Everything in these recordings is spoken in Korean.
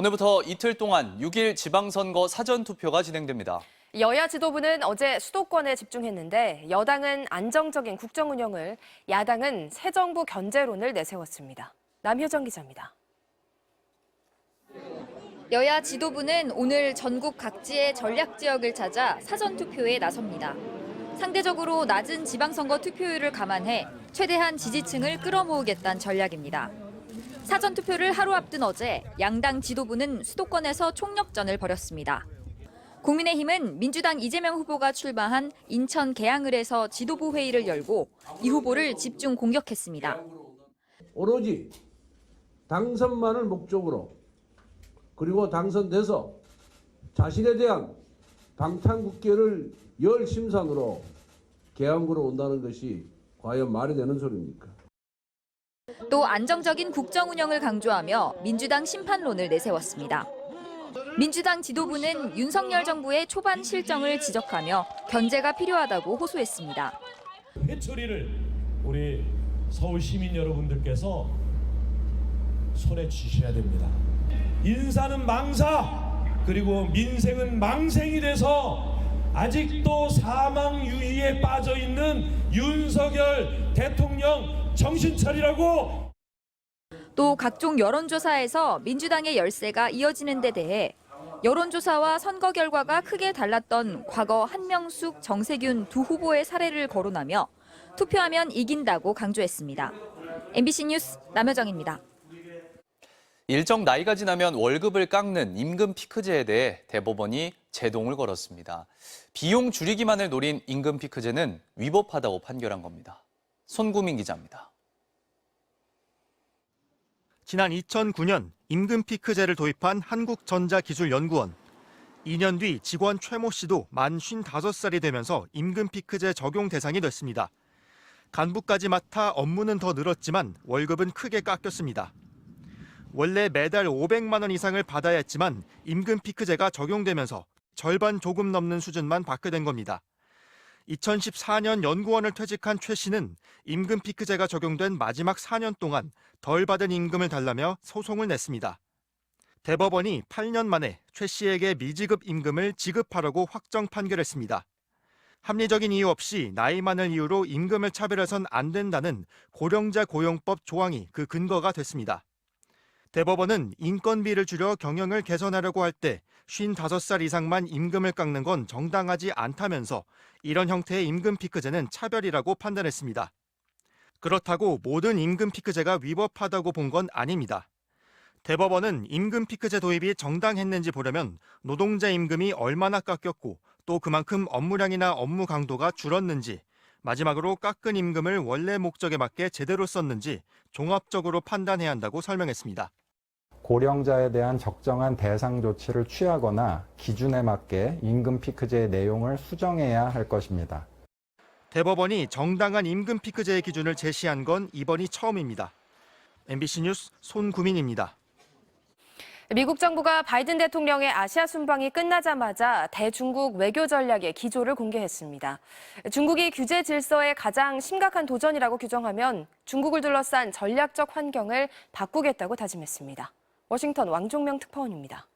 오늘부터 이틀 동안 6일 지방선거 사전투표가 진행됩니다. 여야 지도부는 어제 수도권에 집중했는데 여당은 안정적인 국정 운영을, 야당은 새 정부 견제론을 내세웠습니다. 남효정 기자입니다. 여야 지도부는 오늘 전국 각지의 전략 지역을 찾아 사전투표에 나섭니다. 상대적으로 낮은 지방선거 투표율을 감안해 최대한 지지층을 끌어모으겠다는 전략입니다. 사전투표를 하루 앞둔 어제 양당 지도부는 수도권에서 총력전을 벌였습니다. 국민의힘은 민주당 이재명 후보가 출마한 인천 계양을에서 지도부 회의를 열고 이 후보를 집중 공격했습니다. 오로지 당선만을 목적으로 그리고 당선돼서 자신에 대한 방탄국계를 열 심산으로 계양구로 온다는 것이 과연 말이 되는 소리입니까? 또 안정적인 국정 운영을 강조하며 민주당 심판론을 내세웠습니다. 민주당 지도부는 윤석열 정부의 초반 실정을 지적하며 견제가 필요하다고 호소했습니다. 회초리를 우리 서울 시민 여러분들께서 손에 쥐셔야 됩니다. 인사는 망사, 그리고 민생은 망생이 돼서 아직도 사망 유의에 빠져 있는 윤석열 대통령 정신 차리라고. 또 각종 여론조사에서 민주당의 열세가 이어지는 데 대해 여론조사와 선거 결과가 크게 달랐던 과거 한명숙, 정세균 두 후보의 사례를 거론하며 투표하면 이긴다고 강조했습니다. MBC 뉴스 남효정입니다. 일정 나이가 지나면 월급을 깎는 임금 피크제에 대해 대법원이 제동을 걸었습니다. 비용 줄이기만을 노린 임금 피크제는 위법하다고 판결한 겁니다. 손구민 기자입니다. 지난 2009년 임금 피크제를 도입한 한국전자기술연구원. 2년 뒤 직원 최모 씨도 만 55살이 되면서 임금 피크제 적용 대상이 됐습니다. 간부까지 맡아 업무는 더 늘었지만 월급은 크게 깎였습니다. 원래 매달 500만 원 이상을 받아야 했지만 임금 피크제가 적용되면서 절반 조금 넘는 수준만 받게 된 겁니다. 2014년 연구원을 퇴직한 최 씨는 임금 피크제가 적용된 마지막 4년 동안 덜 받은 임금을 달라며 소송을 냈습니다. 대법원이 8년 만에 최 씨에게 미지급 임금을 지급하라고 확정 판결했습니다. 합리적인 이유 없이 나이 많을 이유로 임금을 차별해선 안 된다는 고령자 고용법 조항이 그 근거가 됐습니다. 대법원은 인건비를 줄여 경영을 개선하려고 할 때 55살 이상만 임금을 깎는 건 정당하지 않다면서 이런 형태의 임금 피크제는 차별이라고 판단했습니다. 그렇다고 모든 임금 피크제가 위법하다고 본 건 아닙니다. 대법원은 임금 피크제 도입이 정당했는지 보려면 노동자 임금이 얼마나 깎였고 또 그만큼 업무량이나 업무 강도가 줄었는지, 마지막으로 깎은 임금을 원래 목적에 맞게 제대로 썼는지 종합적으로 판단해야 한다고 설명했습니다. 고령자에 대한 적정한 대상 조치를 취하거나 기준에 맞게 임금 피크제의 내용을 수정해야 할 것입니다. 대법원이 정당한 임금 피크제의 기준을 제시한 건 이번이 처음입니다. MBC 뉴스 손구민입니다. 미국 정부가 바이든 대통령의 아시아 순방이 끝나자마자 대중국 외교 전략의 기조를 공개했습니다. 중국이 규제 질서의 가장 심각한 도전이라고 규정하면 중국을 둘러싼 전략적 환경을 바꾸겠다고 다짐했습니다. 워싱턴 왕종명 특파원입니다.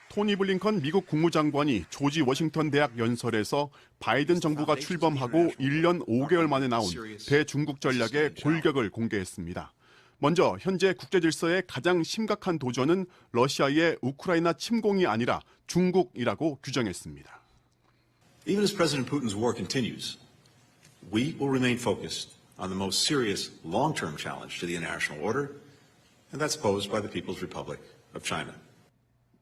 토니 블링컨 미국 국무장관이 조지 워싱턴 대학 연설에서 바이든 정부가 출범하고 1년 5개월 만에 나온 대중국 전략의 골격을 공개했습니다. 먼저 현재 국제 질서의 가장 심각한 도전은 러시아의 우크라이나 침공이 아니라 중국이라고 규정했습니다. Even as President Putin's war continues, we will remain focused on the most serious long-term challenge to the international order, and that's posed by the People's Republic of China.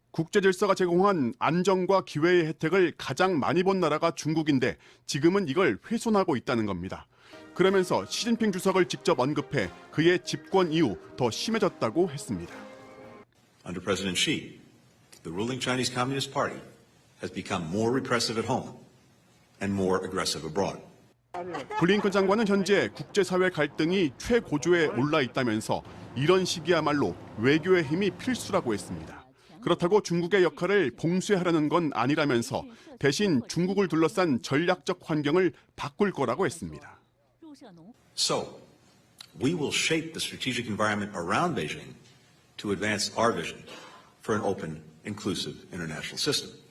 국제 질서가 제공한 안정과 기회의 혜택을 가장 많이 본 나라가 중국인데 지금은 이걸 훼손하고 있다는 겁니다. 그러면서 시진핑 주석을 직접 언급해 그의 집권 이후 더 심해졌다고 했습니다. Under President Xi, the ruling Chinese Communist Party has become more repressive at home and more aggressive abroad. 블링컨 장관은 현재 국제사회 갈등이 최고조에 올라 있다면서 이런 시기야말로 외교의 힘이 필수라고 했습니다. 그렇다고 중국의 역할을 봉쇄하려는 건 아니라면서 대신 중국을 둘러싼 전략적 환경을 바꿀 거라고 했습니다. So, we will shape the strategic environment around Beijing to advance our vision for an open, inclusive international system.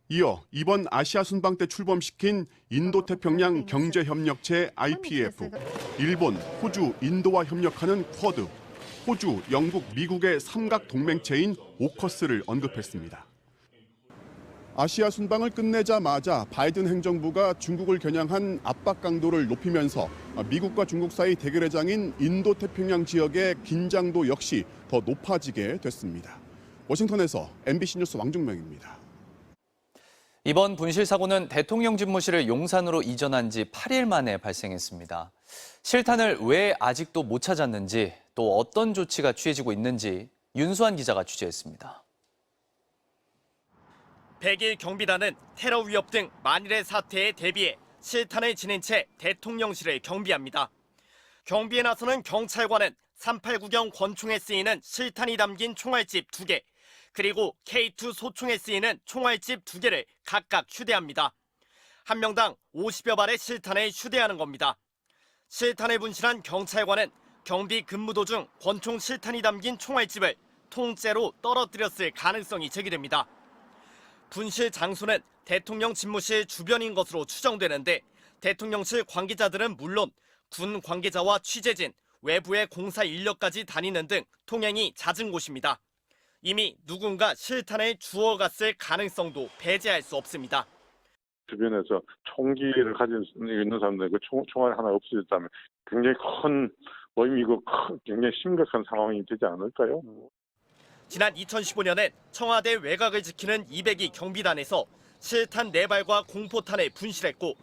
이어 이번 아시아 순방 때 출범시킨 인도태평양 경제협력체 IPF, 일본, 호주, 인도와 협력하는 쿼드, 호주, 영국, 미국의 삼각 동맹체인 오커스를 언급했습니다. 아시아 순방을 끝내자마자 바이든 행정부가 중국을 겨냥한 압박 강도를 높이면서 미국과 중국 사이 대결의장인 인도태평양 지역의 긴장도 역시 더 높아지게 됐습니다. 워싱턴에서 MBC 뉴스 왕중명입니다. 이번 분실 사고는 대통령 집무실을 용산으로 이전한 지 8일 만에 발생했습니다. 실탄을 왜 아직도 못 찾았는지, 또 어떤 조치가 취해지고 있는지 윤수환 기자가 취재했습니다. 100일 경비단은 테러 위협 등 만일의 사태에 대비해 실탄을 지닌 채 대통령실을 경비합니다. 경비에 나서는 경찰관은 389경 권총에 쓰이는 실탄이 담긴 총알집 2개, 그리고 K2 소총에 쓰이는 총알집 2개를 각각 휴대합니다. 한 명당 50여 발의 실탄을 휴대하는 겁니다. 실탄을 분실한 경찰관은 경비 근무 도중 권총 실탄이 담긴 총알집을 통째로 떨어뜨렸을 가능성이 제기됩니다. 분실 장소는 대통령 집무실 주변인 것으로 추정되는데 대통령실 관계자들은 물론 군 관계자와 취재진, 외부의 공사 인력까지 다니는 등 통행이 잦은 곳입니다. 이미 누군가 실탄을 주워갔을 가능성도 배제할 수 없습니다. 주변에서 총기를 가지고 있는 사람들 그 총알 하나 없어졌다면 굉장히 큰 의미고 굉장히 심각한 상황이 되지 않을까요? 지난 2015년엔 청와대 외곽을 지키는 202 경비단에서 실탄 4발과 공포탄을 분실했고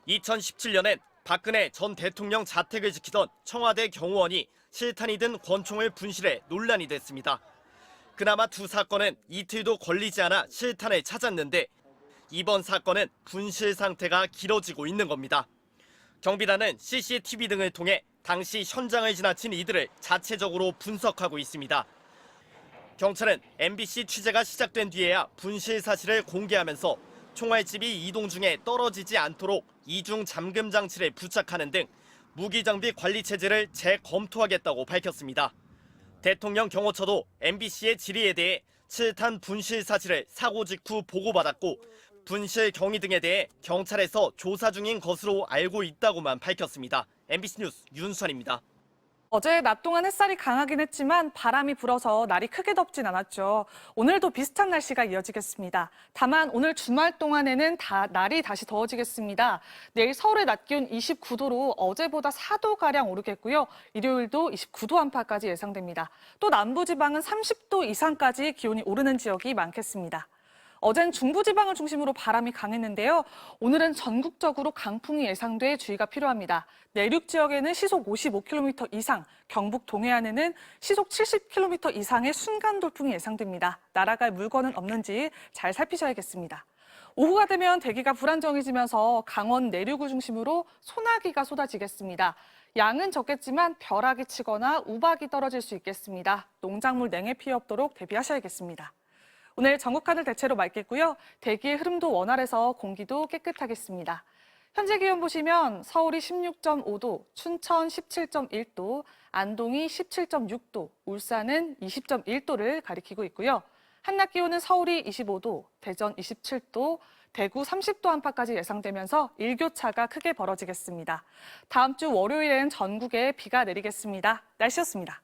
2017년엔 박근혜 전 대통령 자택을 지키던 청와대 경호원이 실탄이 든 권총을 분실해 논란이 됐습니다. 그나마 두 사건은 이틀도 걸리지 않아 실탄을 찾았는데 이번 사건은 분실 상태가 길어지고 있는 겁니다. 경비단은 CCTV 등을 통해 당시 현장을 지나친 이들을 자체적으로 분석하고 있습니다. 경찰은 MBC 취재가 시작된 뒤에야 분실 사실을 공개하면서 총알집이 이동 중에 떨어지지 않도록 이중 잠금 장치를 부착하는 등 무기 장비 관리 체제를 재검토하겠다고 밝혔습니다. 대통령 경호처도 MBC의 질의에 대해 실탄 분실 사실을 사고 직후 보고받았고 분실 경위 등에 대해 경찰에서 조사 중인 것으로 알고 있다고만 밝혔습니다. MBC 뉴스 윤수환입니다. 어제 낮 동안 햇살이 강하긴 했지만 바람이 불어서 날이 크게 덥진 않았죠. 오늘도 비슷한 날씨가 이어지겠습니다. 다만 오늘 주말 동안에는 날이 다시 더워지겠습니다. 내일 서울의 낮 기온 29도로 어제보다 4도가량 오르겠고요. 일요일도 29도 안팎까지 예상됩니다. 또 남부지방은 30도 이상까지 기온이 오르는 지역이 많겠습니다. 어젠 중부지방을 중심으로 바람이 강했는데요. 오늘은 전국적으로 강풍이 예상돼 주의가 필요합니다. 내륙 지역에는 시속 55km 이상, 경북 동해안에는 시속 70km 이상의 순간 돌풍이 예상됩니다. 날아갈 물건은 없는지 잘 살피셔야겠습니다. 오후가 되면 대기가 불안정해지면서 강원 내륙을 중심으로 소나기가 쏟아지겠습니다. 양은 적겠지만 벼락이 치거나 우박이 떨어질 수 있겠습니다. 농작물 냉해 피해 없도록 대비하셔야겠습니다. 오늘 전국 하늘 대체로 맑겠고요. 대기의 흐름도 원활해서 공기도 깨끗하겠습니다. 현재 기온 보시면 서울이 16.5도, 춘천 17.1도, 안동이 17.6도, 울산은 20.1도를 가리키고 있고요. 한낮 기온은 서울이 25도, 대전 27도, 대구 30도 안팎까지 예상되면서 일교차가 크게 벌어지겠습니다. 다음 주 월요일엔 전국에 비가 내리겠습니다. 날씨였습니다.